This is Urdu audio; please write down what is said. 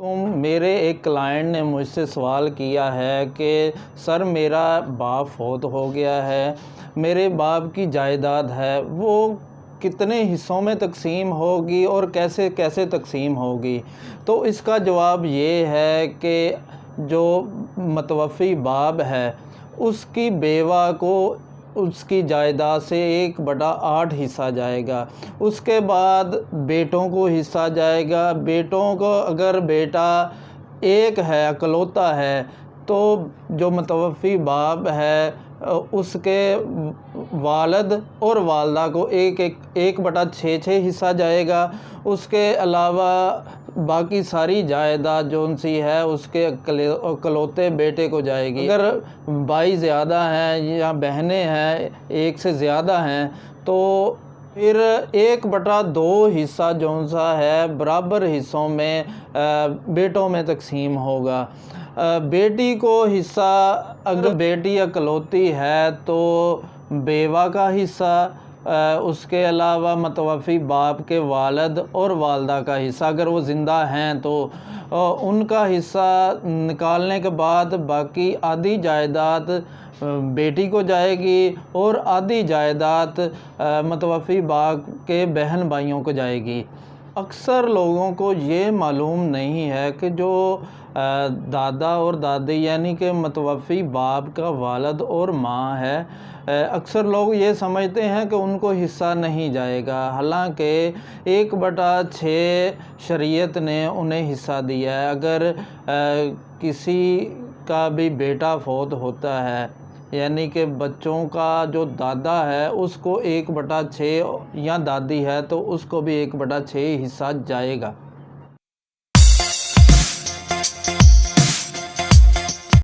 میرے ایک کلائنٹ نے مجھ سے سوال کیا ہے کہ سر میرا باپ فوت ہو گیا ہے، میرے باپ کی جائیداد ہے وہ کتنے حصوں میں تقسیم ہوگی اور کیسے کیسے تقسیم ہوگی؟ تو اس کا جواب یہ ہے کہ جو متوفی باپ ہے اس کی بیوہ کو اس کی جائیداد سے 1/8 حصہ جائے گا، اس کے بعد بیٹوں کو حصہ جائے گا۔ بیٹوں کو اگر بیٹا ایک ہے، اکلوتا ہے، تو جو متوفی باپ ہے اس کے والد اور والدہ کو 1/6 حصہ جائے گا۔ اس کے علاوہ باقی ساری جائیداد جو ان سی ہے اس کے اکلوتے بیٹے کو جائے گی۔ اگر بھائی زیادہ ہیں یا بہنیں ہیں ایک سے زیادہ ہیں تو پھر 1/2 حصہ جو سا ہے برابر حصوں میں بیٹوں میں تقسیم ہوگا۔ بیٹی کو حصہ، اگر بیٹی اکلوتی ہے تو بیوہ کا حصہ، اس کے علاوہ متوفی باپ کے والد اور والدہ کا حصہ اگر وہ زندہ ہیں تو ان کا حصہ نکالنے کے بعد باقی آدھی جائیداد بیٹی کو جائے گی اور آدھی جائیداد متوفی باپ کے بہن بھائیوں کو جائے گی۔ اکثر لوگوں کو یہ معلوم نہیں ہے کہ جو دادا اور دادی یعنی کہ متوفی باپ کا والد اور ماں ہے، اکثر لوگ یہ سمجھتے ہیں کہ ان کو حصہ نہیں جائے گا، حالانکہ 1/6 شریعت نے انہیں حصہ دیا ہے۔ اگر کسی کا بھی بیٹا فوت ہوتا ہے یعنی کہ بچوں کا جو دادا ہے اس کو 1/6 یا دادی ہے تو اس کو بھی 1/6 حصہ جائے گا۔